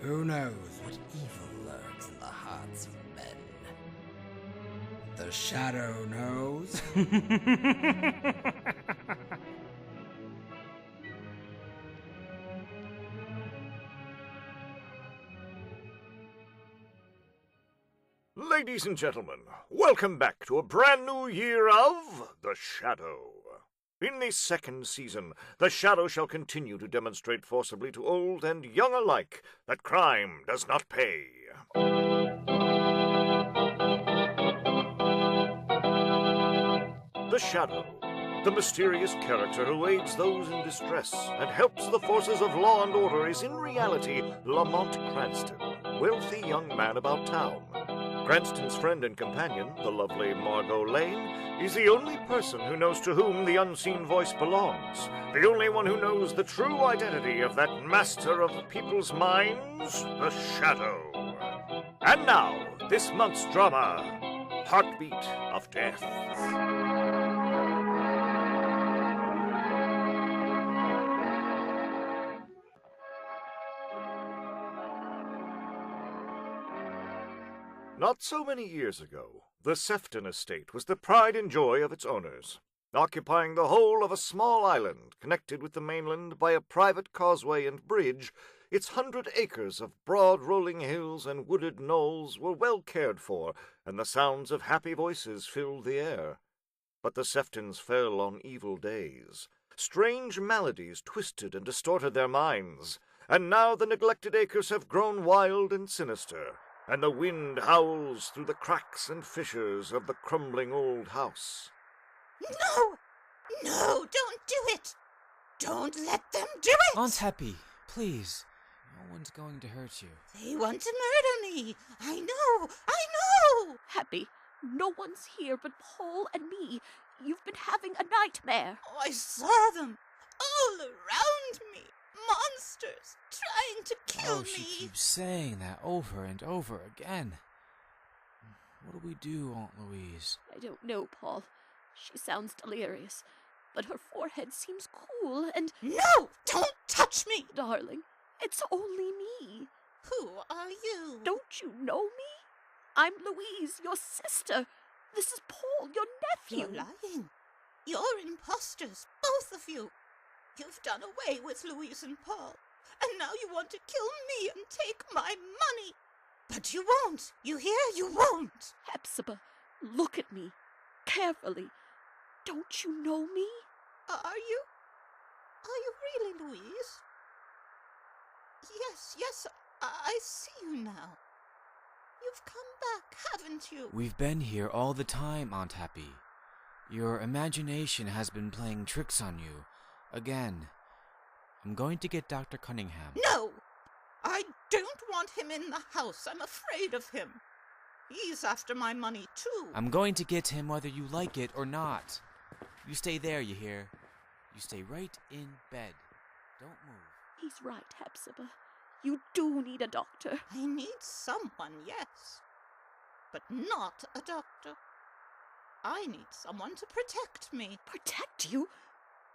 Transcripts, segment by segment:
Who knows what evil lurks in the hearts of men? The shadow knows. Ladies and gentlemen, welcome back to a brand new year of The Shadow. In this second season, The Shadow shall continue to demonstrate forcibly to old and young alike that crime does not pay. The Shadow, the mysterious character who aids those in distress and helps the forces of law and order, is in reality Lamont Cranston, wealthy young man about town. Cranston's friend and companion, the lovely Margot Lane, is the only person who knows to whom the unseen voice belongs, the only one who knows the true identity of that master of people's minds, the Shadow. And now, this month's drama, Heartbeat of Death. Not so many years ago, the Sefton estate was the pride and joy of its owners, occupying the whole of a small island connected with the mainland by a private causeway and bridge. Its 100 acres of broad rolling hills and wooded knolls were well cared for, and the sounds of happy voices filled the air. But the Seftons fell on evil days. Strange maladies twisted and distorted their minds, and now the neglected acres have grown wild and sinister, and the wind howls through the cracks and fissures of the crumbling old house. No! No, don't do it! Don't let them do it! Aunt Happy, please. No one's going to hurt you. They want to murder me! I know! I know! Happy, no one's here but Paul and me. You've been having a nightmare. Oh, I saw them all around me. Monsters trying to kill me. She keeps saying that over and over again. What do we do, Aunt Louise? I don't know, Paul. She sounds delirious, but her forehead seems cool and... No! Don't touch me! Darling, it's only me. Who are you? Don't you know me? I'm Louise, your sister. This is Paul, your nephew. You're lying. You're imposters, both of you. You've done away with Louise and Paul, and now you want to kill me and take my money. But you won't. You hear? You won't. Hepzibah, look at me. Carefully. Don't you know me? Are you? Are you really Louise? Yes, I see you now. You've come back, haven't you? We've been here all the time, Aunt Happy. Your imagination has been playing tricks on you. Again. I'm going to get Dr. Cunningham. No! I don't want him in the house. I'm afraid of him. He's after my money, too. I'm going to get him whether you like it or not. You stay there, you hear? You stay right in bed. Don't move. He's right, Hepzibah. You do need a doctor. I need someone, yes. But not a doctor. I need someone to protect me. Protect you?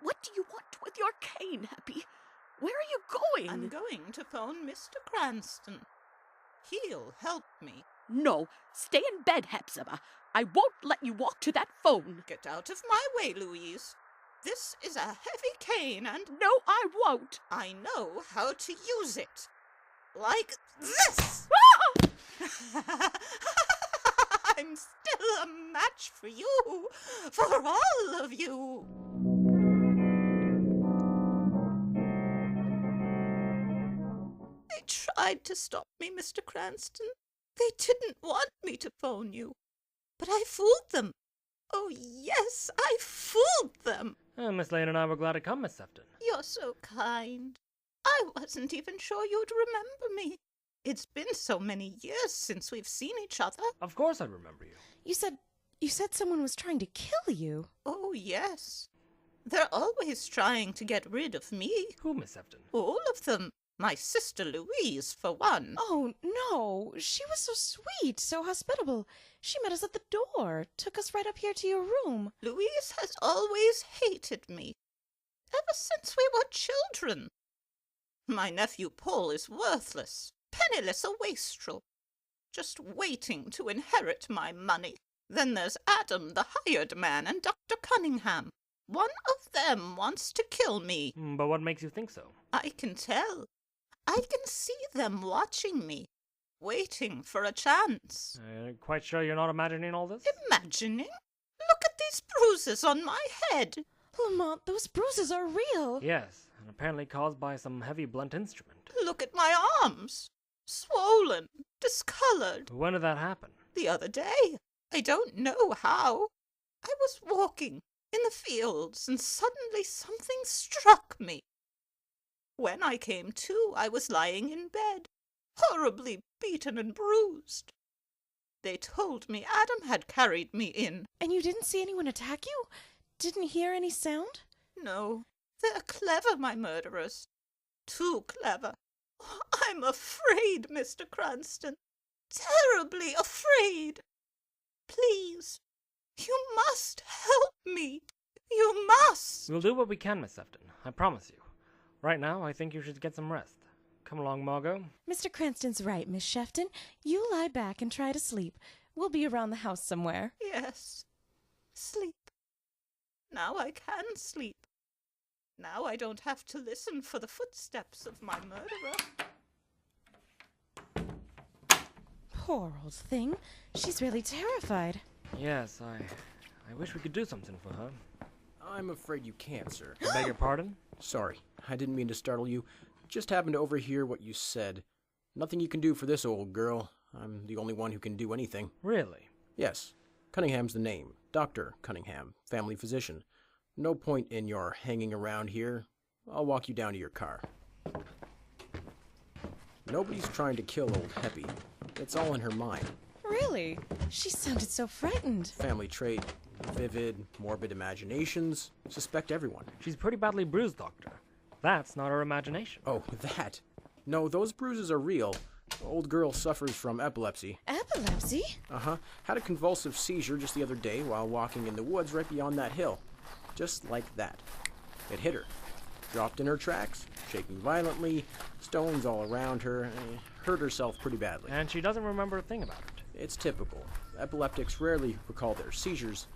What do you want with your cane, Happy? Where are you going? I'm going to phone Mr. Cranston. He'll help me. No, stay in bed, Hepzibah. I won't let you walk to that phone. Get out of my way, Louise. This is a heavy cane and... No, I won't. I know how to use it. Like this! I'm still a match for you. For all of you. They tried to stop me, Mr. Cranston. They didn't want me to phone you. But I fooled them. Oh, yes, I fooled them. Miss Lane and I were glad to come, Miss Sefton. You're so kind. I wasn't even sure you'd remember me. It's been so many years since we've seen each other. Of course I'd remember you. You said someone was trying to kill you. Oh, yes. They're always trying to get rid of me. Who, Miss Sefton? All of them. My sister Louise, for one. Oh, no. She was so sweet, so hospitable. She met us at the door, took us right up here to your room. Louise has always hated me. ever since we were children. My nephew Paul is worthless, penniless, a wastrel, just waiting to inherit my money. Then there's Adam, the hired man, and Dr. Cunningham. One of them wants to kill me. But what makes you think so? I can tell. I can see them watching me, waiting for a chance. Quite sure you're not imagining all this? Imagining? Look at these bruises on my head. Lamont, those bruises are real. Yes, and apparently caused by some heavy blunt instrument. Look at my arms. Swollen, discolored. When did that happen? The other day. I don't know how. I was walking in the fields, and suddenly something struck me. When I came to, I was lying in bed, horribly beaten and bruised. They told me Adam had carried me in. And you didn't see anyone attack you? Didn't hear any sound? No, they're clever, my murderers. Too clever. I'm afraid, Mr. Cranston. Terribly afraid. Please, you must help me. You must. We'll do what we can, Miss Sefton. I promise you. Right now, I think you should get some rest. Come along, Margot. Mr. Cranston's right, Miss Sefton. You lie back and try to sleep. We'll be around the house somewhere. Yes. Sleep. Now I can sleep. Now I don't have to listen for the footsteps of my murderer. Poor old thing. She's really terrified. Yes, I wish we could do something for her. I'm afraid you can't, sir. I beg your pardon? Sorry, I didn't mean to startle you. Just happened to overhear what you said. Nothing you can do for this old girl. I'm the only one who can do anything. Really? Yes. Cunningham's the name. Dr. Cunningham, family physician. No point in your hanging around here. I'll walk you down to your car. Nobody's trying to kill old Heppy. It's all in her mind. Really? She sounded so frightened. Family trait, vivid, morbid imaginations. Suspect everyone. She's pretty badly bruised, Doctor. That's not her imagination. Oh, that. No, those bruises are real. Old girl suffers from epilepsy. Epilepsy? Uh-huh. Had a convulsive seizure just the other day while walking in the woods right beyond that hill. Just like that. It hit her. Dropped in her tracks, shaking violently, stones all around her, hurt herself pretty badly. And she doesn't remember a thing about it. It's typical. Epileptics rarely recall their seizures.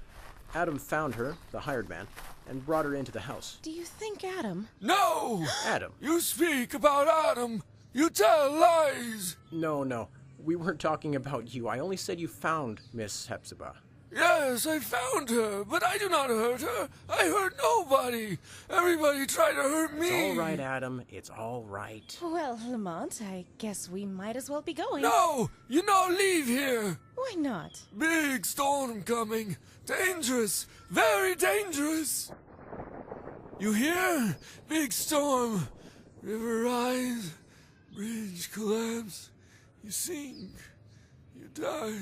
Adam found her, the hired man, and brought her into the house. Do you think Adam? No! Adam? You speak about Adam! You tell lies! No. We weren't talking about you. I only said you found Miss Hepzibah. Yes, I found her, but I do not hurt her. I hurt nobody. Everybody tried to hurt me. It's all right, Adam. It's all right. Well, Lamont, I guess we might as well be going. No! You not leave here! Why not? Big storm coming. Dangerous. Very dangerous. You hear? Big storm. River rise. Bridge collapse. You sink. You die.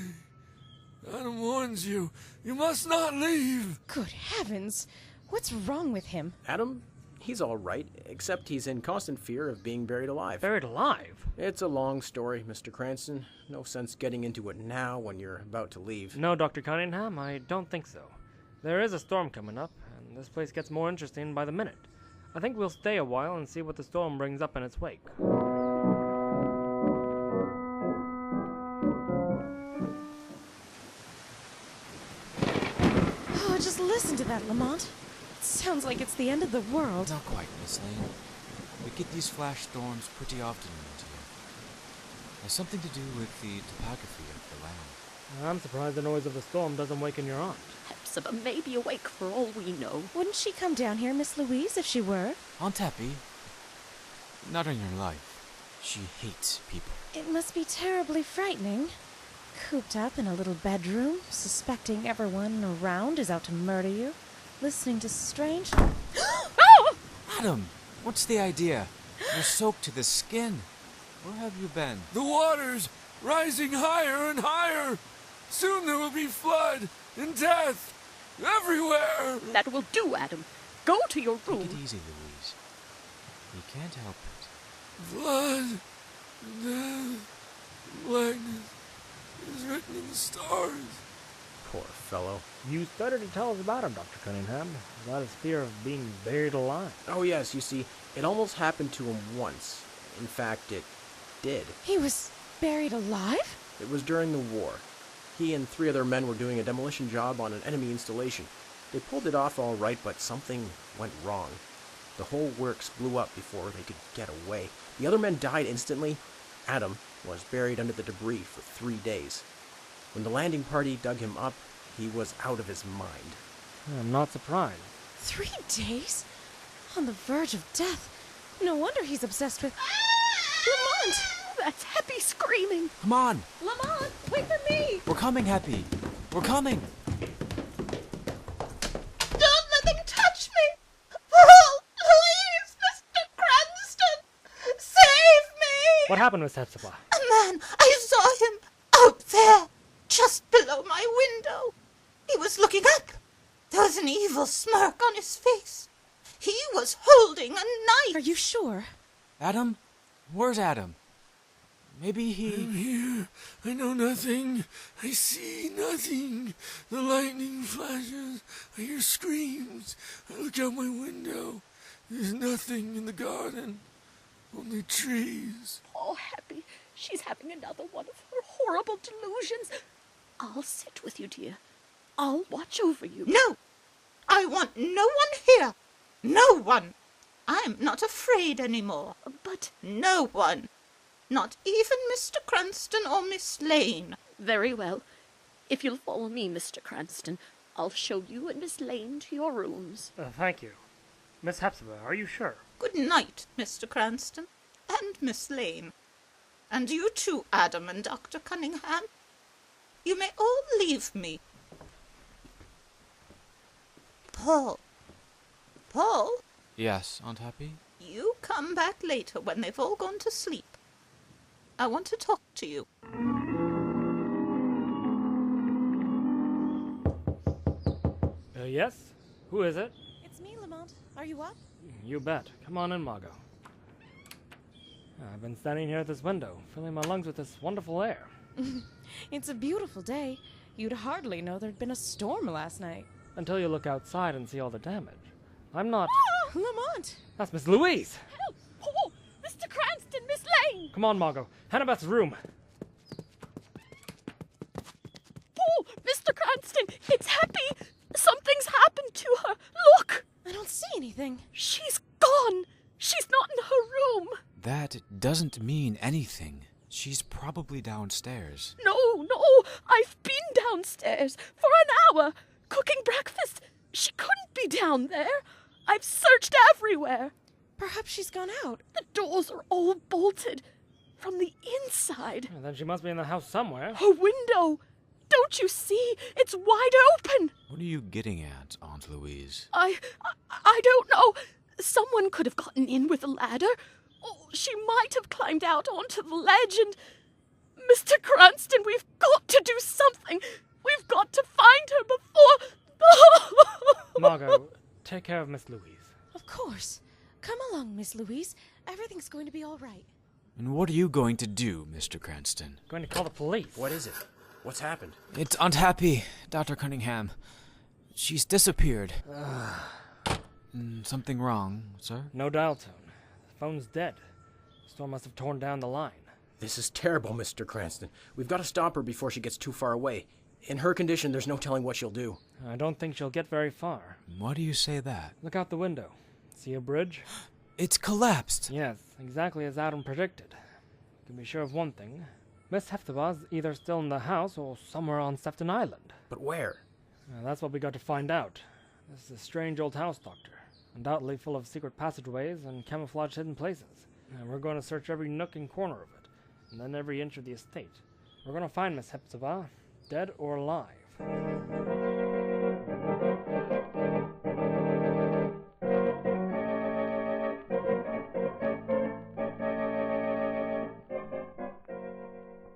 Adam warns you. You must not leave. Good heavens. What's wrong with him? Adam? He's all right, except he's in constant fear of being buried alive. Buried alive? It's a long story, Mr. Cranston. No sense getting into it now when you're about to leave. No, Dr. Cunningham, I don't think so. There is a storm coming up, and this place gets more interesting by the minute. I think we'll stay a while and see what the storm brings up in its wake. Oh, just listen to that, Lamont. It sounds like it's the end of the world. Not quite, Miss Lane. We get these flash storms pretty often around here. It has something to do with the topography of the land. I'm surprised the noise of the storm doesn't waken your aunt. Hepzibah may be awake for all we know. Wouldn't she come down here, Miss Louise, if she were? Aunt Happy? Not in your life. She hates people. It must be terribly frightening. Cooped up in a little bedroom, suspecting everyone around is out to murder you, listening to strange... Oh! Adam, what's the idea? You're soaked to the skin. Where have you been? The water's rising higher and higher. Soon there will be flood and death everywhere. That will do, Adam. Go to your Take room. it easy, Louise. You can't help it. Blood, death, blackness is written in the stars. Poor fellow. You started to tell us about him, Dr. Cunningham, about his fear of being buried alive. Oh yes, you see, it almost happened to him once. In fact, it did. He was buried alive? It was during the war. He and 3 other men were doing a demolition job on an enemy installation. They pulled it off all right, but something went wrong. The whole works blew up before they could get away. The other men died instantly. Adam was buried under the debris for 3 days. When the landing party dug him up, he was out of his mind. I'm not surprised. 3 days? On the verge of death. No wonder he's obsessed with... Lamont! That's Happy screaming. Come on! Lamont, wait for me! We're coming, Happy! We're coming! Don't let them touch me! Paul! Louise! Mr. Cranston! Save me! What happened with Hepzibah? A man! I saw him! Out there! Just below my window! He was looking up! There was an evil smirk on his face. He was holding a knife! Are you sure? Adam? Where's Adam? Maybe he... I'm here. I know nothing. I see nothing. The lightning flashes. I hear screams. I look out my window. There's nothing in the garden. Only trees. Oh, Happy, she's having another one of her horrible delusions. I'll sit with you, dear. I'll watch over you. No! I want no one here! No one! I'm not afraid anymore. But No one! Not even Mr. Cranston or Miss Lane. very well. If you'll follow me, Mr. Cranston, I'll show you and Miss Lane to your rooms. Thank you. Miss Hepzibah, are you sure? Good night, Mr. Cranston, and Miss Lane. And you too, Adam and Dr. Cunningham. You may all leave me. Paul. Paul, Yes, Aunt Happy? you come back later when they've all gone to sleep. I want to talk to you. Yes? Who is it? It's me, Lamont. Are you up? You bet. Come on in, Margot. I've been standing here at this window, filling my lungs with this wonderful air. It's a beautiful day. You'd hardly know there'd been a storm last night. Until you look outside and see all the damage. I'm not... Lamont! That's Miss Louise! Help! Paul! Mr. Cranston! Miss Lane! Come on, Margot. Hannibeth's room. Paul! Mr. Cranston! It's Happy! Something's happened to her! Look! I don't see anything. She's gone! She's not in her room! That doesn't mean anything. She's probably downstairs. No! I've been downstairs for an hour, cooking breakfast. She couldn't be down there. I've searched everywhere. Perhaps she's gone out. The doors are all bolted from the inside. Then she must be in the house somewhere. Her window! Don't you see? It's wide open! What are you getting at, Aunt Louise? I don't know. Someone could have gotten in with a ladder. Oh, she might have climbed out onto the ledge and... Mr. Cranston, we've got to do something. We've got to find her before... Margot, take care of Miss Louise. Of course. Come along, Miss Louise. Everything's going to be all right. And what are you going to do, Mr. Cranston? Going to call the police. What is it? What's happened? It's Aunt Happy, Dr. Cunningham. She's disappeared. Something wrong, sir? No dial tone. The phone's dead. The storm must have torn down the line. This is terrible, Mr. Cranston. We've got to stop her before she gets too far away. In her condition, there's no telling what she'll do. I don't think she'll get very far. Why do you say that? Look out the window. See a bridge? It's collapsed! Yes, exactly as Adam predicted. You can be sure of one thing. Miss Hepzibah's either still in the house or somewhere on Sefton Island. But where? That's what we got to find out. This is a strange old house, Doctor. Undoubtedly full of secret passageways and camouflaged hidden places. And we're going to search every nook and corner of it, and then every inch of the estate. We're going to find Miss Hepzibah, dead or alive.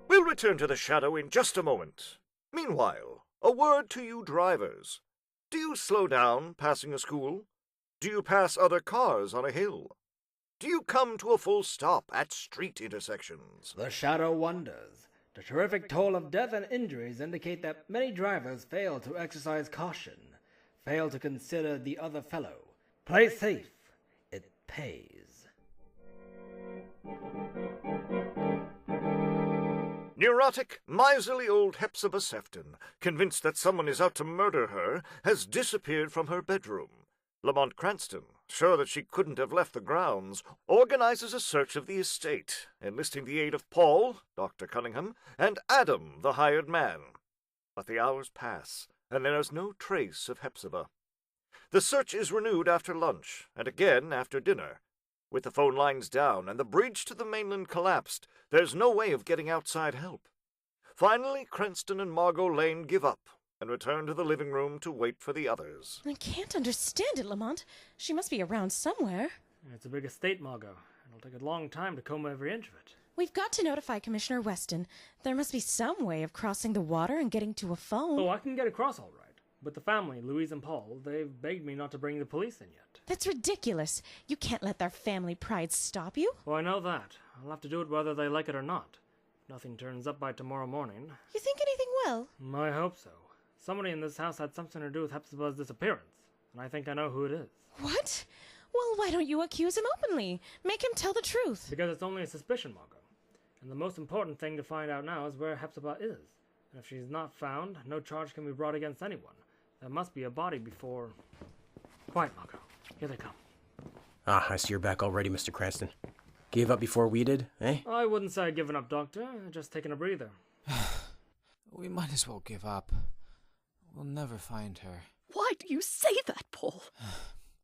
We'll return to the shadow in just a moment. Meanwhile, a word to you drivers. Do you slow down passing a school? Do you pass other cars on a hill? Do you come to a full stop at street intersections? The shadow wonders. The terrific toll of death and injuries indicate that many drivers fail to exercise caution, fail to consider the other fellow. Play safe. It pays. Neurotic, miserly old Hepzibah Sefton, convinced that someone is out to murder her, has disappeared from her bedroom. Lamont Cranston, sure that she couldn't have left the grounds, organizes a search of the estate, enlisting the aid of Paul, Dr. Cunningham, and Adam, the hired man. But the hours pass, and there is no trace of Hepzibah. The search is renewed after lunch, and again after dinner. With the phone lines down and the bridge to the mainland collapsed, there's no way of getting outside help. Finally, Cranston and Margot Lane give up and return to the living room to wait for the others. I can't understand it, Lamont. She must be around somewhere. It's a big estate, Margot. It'll take a long time to comb every inch of it. We've got to notify Commissioner Weston. There must be some way of crossing the water and getting to a phone. Oh, I can get across all right. But the family, Louise and Paul, they've begged me not to bring the police in yet. That's ridiculous. You can't let their family pride stop you. Well, I know that. I'll have to do it whether they like it or not. If nothing turns up by tomorrow morning. You think anything will? I hope so. Somebody in this house had something to do with Hepzibah's disappearance, and I think I know who it is. What? Well, why don't you accuse him openly? Make him tell the truth. Because it's only a suspicion, Margot. And the most important thing to find out now is where Hepzibah is. And if she's not found, no charge can be brought against anyone. There must be a body before... Quiet, Margot. Here they come. Ah, I see you're back already, Mr. Cranston. Gave up before we did, eh? I wouldn't say I'd given up, Doctor. Just taking a breather. We might as well give up. We'll never find her. Why do you say that, Paul?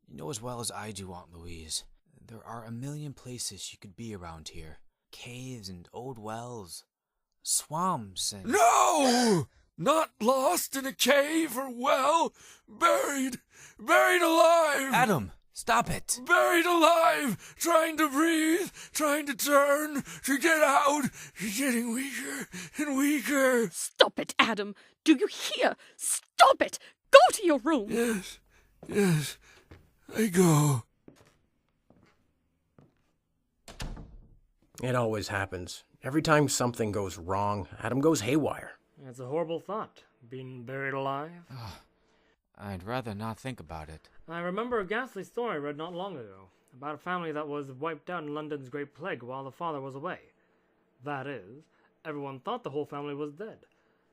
You know as well as I do, Aunt Louise. There are a million places she could be around here. Caves and old wells. Swamps and... No! Not lost in a cave or well. Buried alive. Adam, stop it. Buried alive, trying to breathe, trying to turn, to get out. Getting weaker and weaker. Stop it, Adam. Do you hear? Stop it. Go to your room. Yes, I go. It always happens. Every time something goes wrong, Adam goes haywire. It's a horrible thought, being buried alive. I'd rather not think about it. I remember a ghastly story I read not long ago, about a family that was wiped out in London's Great Plague while the father was away. That is, everyone thought the whole family was dead.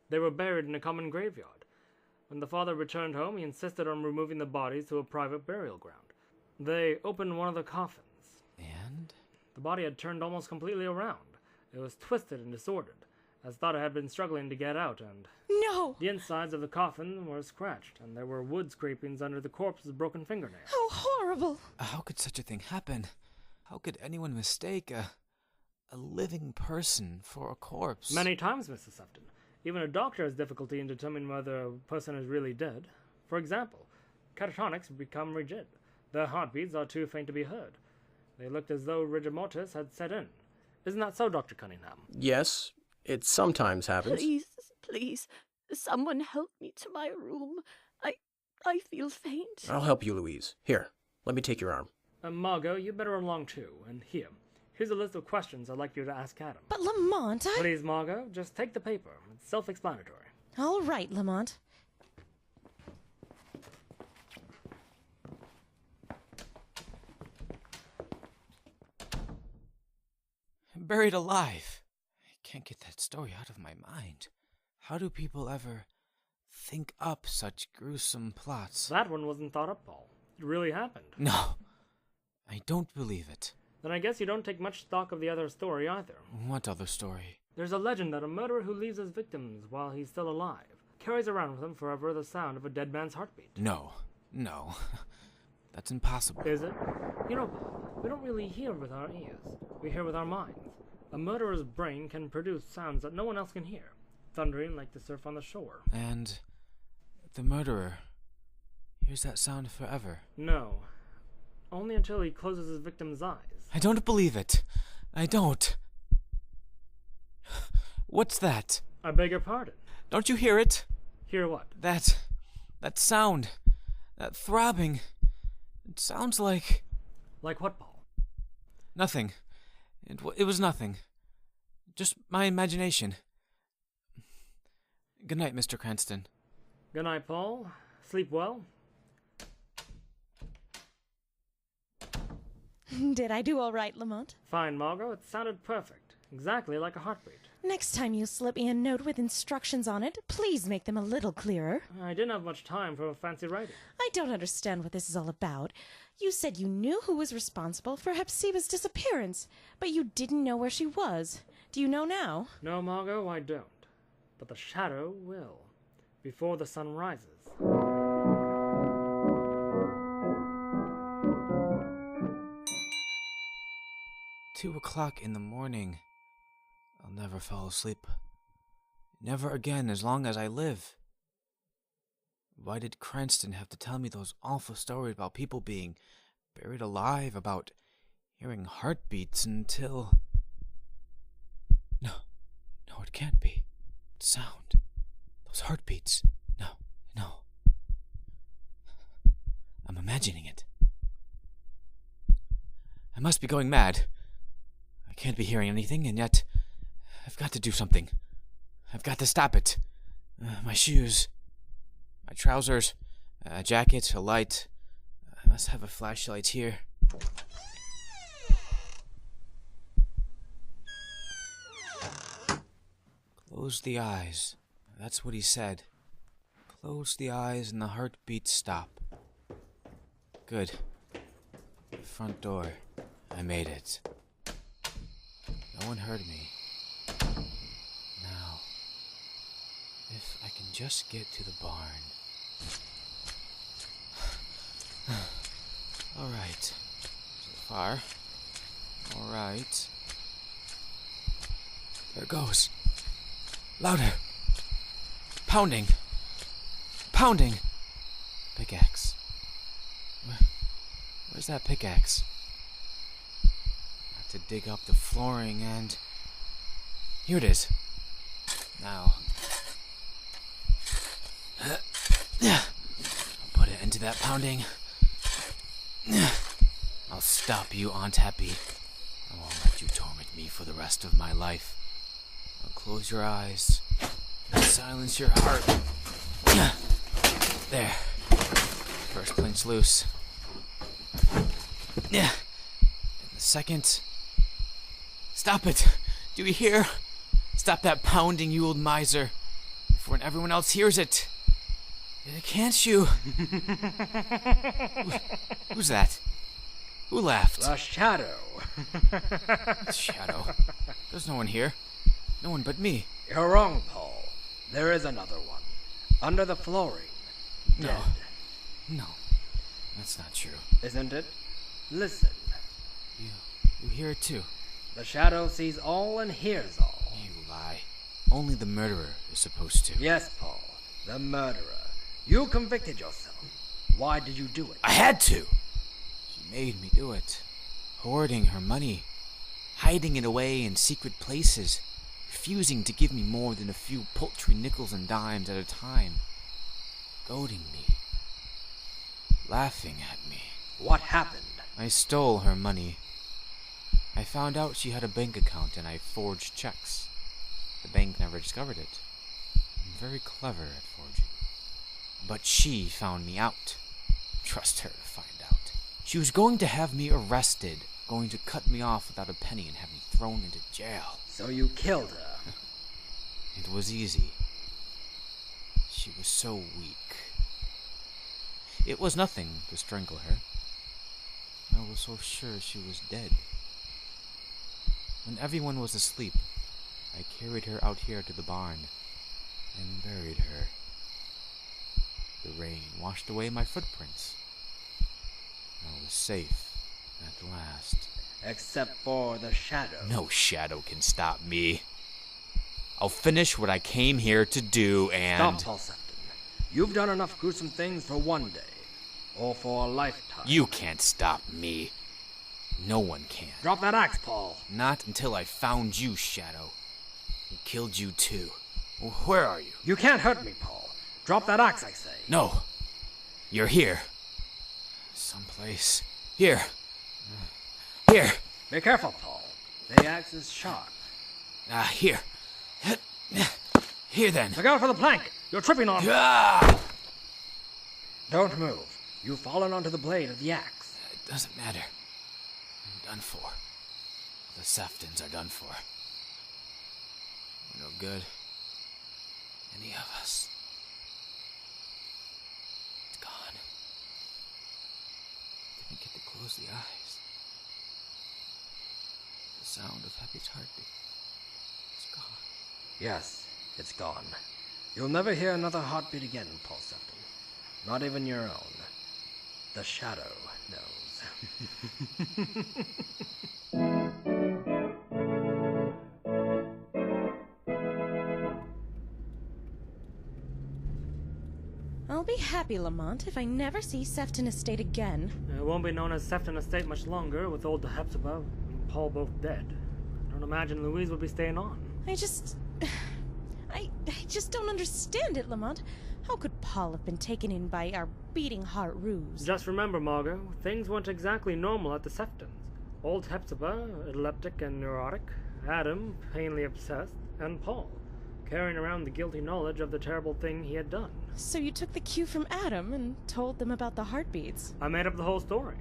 They were buried in a common graveyard. When the father returned home, he insisted on removing the bodies to a private burial ground. They opened one of the coffins. And? The body had turned almost completely around. It was twisted and disordered, as though it had been struggling to get out, and... No! The insides of the coffin were scratched, and there were wood scrapings under the corpse's broken fingernails. How horrible! How could such a thing happen? How could anyone mistake a living person for a corpse? Many times, Mrs. Sefton. Even a doctor has difficulty in determining whether a person is really dead. For example, catatonics become rigid. Their heartbeats are too faint to be heard. They looked as though rigor mortis had set in. Isn't that so, Dr. Cunningham? Yes, it sometimes happens. Please, someone help me to my room. I feel faint. I'll help you, Louise. Here, let me take your arm. Margot, you better run along too. And here's a list of questions I'd like you to ask Adam. But Lamont, Please, Margot, just take the paper. It's self-explanatory. All right, Lamont. Buried alive. I can't get that story out of my mind. How do people ever think up such gruesome plots? That one wasn't thought up, Paul. It really happened. No, I don't believe it. Then I guess you don't take much stock of the other story either. What other story? There's a legend that a murderer who leaves his victims while he's still alive carries around with him forever the sound of a dead man's heartbeat. No. That's impossible. Is it? You know, we don't really hear with our ears. We hear with our minds. A murderer's brain can produce sounds that no one else can hear, thundering like the surf on the shore. And the murderer hears that sound forever? No. Only until he closes his victim's eyes. I don't believe it. I don't. What's that? I beg your pardon. Don't you hear it? Hear what? That sound. That throbbing. It sounds like... Like what, Paul? Nothing. It was nothing. Just my imagination. Good night, Mr. Cranston. Good night, Paul. Sleep well. Did I do all right, Lamont? Fine, Margot. It sounded perfect. Exactly like a heartbeat. Next time you slip me a note with instructions on it, please make them a little clearer. I didn't have much time for fancy writing. I don't understand what this is all about. You said you knew who was responsible for Hepzibah's disappearance, but you didn't know where she was. Do you know now? No, Margot, I don't. But the shadow will. Before the sun rises. 2:00 in the morning. I'll never fall asleep. Never again as long as I live. Why did Cranston have to tell me those awful stories about people being buried alive, about hearing heartbeats until... No, it can't be. Sound. Those heartbeats. No. I'm imagining it. I must be going mad. I can't be hearing anything, and yet I've got to do something. I've got to stop it. My shoes, my trousers, a jacket, a light. I must have a flashlight here. Close the eyes. That's what he said. Close the eyes and the heartbeats stop. Good. The front door. I made it. No one heard me. Now, if I can just get to the barn. All right. So far. All right. There it goes. Louder. Pounding. Pickaxe. Where's that pickaxe? Have to dig up the flooring and... Here it is. Now. Put it into that pounding. I'll stop you, Aunt Happy. I won't let you torment me for the rest of my life. I'll close your eyes. Silence your heart. There. First plank's loose. And the second... Stop it! Do you hear? Stop that pounding, you old miser. Before everyone else hears it. Can't you? Who's that? Who laughed? The shadow. Shadow? There's no one here. No one but me. You're wrong, Paul. There is another one. Under the flooring. Dead. No. That's not true. Isn't it? Listen. You hear it too. The shadow sees all and hears all. You lie. Only the murderer is supposed to. Yes, Paul. The murderer. You convicted yourself. Why did you do it? I had to! She made me do it. Hoarding her money. Hiding it away in secret places. Refusing to give me more than a few paltry nickels and dimes at a time. Goading me. Laughing at me. What happened? I stole her money. I found out she had a bank account and I forged checks. The bank never discovered it. I'm very clever at forging. But she found me out. Trust her to find out. She was going to have me arrested, going to cut me off without a penny and have me thrown into jail. So you killed her? It was easy. She was so weak. It was nothing to strangle her. I was so sure she was dead. When everyone was asleep, I carried her out here to the barn and buried her. The rain washed away my footprints. I was safe at last. Except for the shadow. No shadow can stop me. I'll finish what I came here to do and... Stop, Paul Sefton. You've done enough gruesome things for one day. Or for a lifetime. You can't stop me. No one can. Drop that axe, Paul. Not until I found you, Shadow. And killed you too. Well, where are you? You can't hurt me, Paul. Drop that axe, I say. No. You're here. Someplace. Here. Here. Be careful, Paul. The axe is sharp. Here. Here then. Look out for the plank! You're tripping on it! Ah! Don't move. You've fallen onto the blade of the axe. It doesn't matter. I'm done for. The Seftons are done for. We're no good. Any of us. It's gone. Didn't get to close the eyes. The sound of Happy's heartbeat. It's gone. Yes, it's gone. You'll never hear another heartbeat again, Paul Sefton. Not even your own. The shadow knows. I'll be happy, Lamont, if I never see Sefton Estate again. It won't be known as Sefton Estate much longer, with old Hepzibah and Paul both dead. I don't imagine Louise will be staying on. I just don't understand it, Lamont. How could Paul have been taken in by our beating heart ruse? Just remember, Margot, things weren't exactly normal at the Seftons. Old Hepzibah, epileptic and neurotic, Adam, painfully obsessed, and Paul, carrying around the guilty knowledge of the terrible thing he had done. So you took the cue from Adam and told them about the heartbeats? I made up the whole story.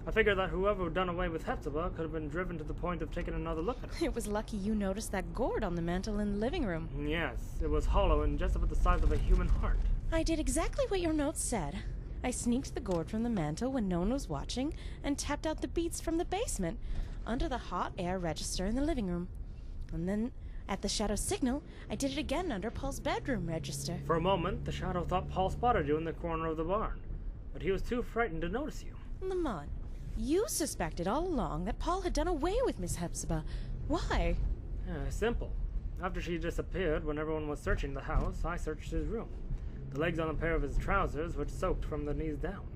I figured that whoever had done away with Hepzibah could have been driven to the point of taking another look at her. It was lucky you noticed that gourd on the mantel in the living room. Yes, it was hollow and just about the size of a human heart. I did exactly what your note said. I sneaked the gourd from the mantel when no one was watching and tapped out the beats from the basement under the hot air register in the living room. And then, at the shadow signal, I did it again under Paul's bedroom register. For a moment, the shadow thought Paul spotted you in the corner of the barn, but he was too frightened to notice you. Lamont, you suspected all along that Paul had done away with Miss Hepzibah. Why? Simple. After she disappeared, when everyone was searching the house, I searched his room. The legs on a pair of his trousers were soaked from the knees down.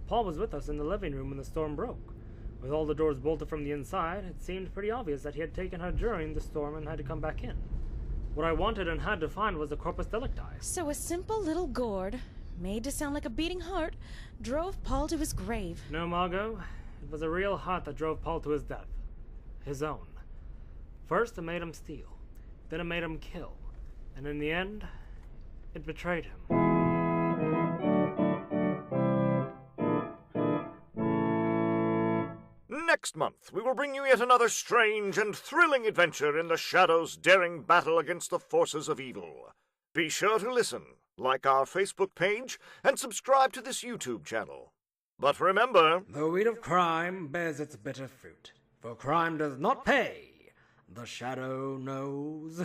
Paul was with us in the living room when the storm broke. With all the doors bolted from the inside, it seemed pretty obvious that he had taken her during the storm and had to come back in. What I wanted and had to find was the corpus delicti. So a simple little gourd, made to sound like a beating heart, drove Paul to his grave. No, Margot. It was a real heart that drove Paul to his death. His own. First, it made him steal. Then it made him kill. And in the end, it betrayed him. Next month, we will bring you yet another strange and thrilling adventure in the Shadow's daring battle against the forces of evil. Be sure to listen, like our Facebook page, and subscribe to this YouTube channel. But remember, the weed of crime bears its bitter fruit, for crime does not pay. The shadow knows.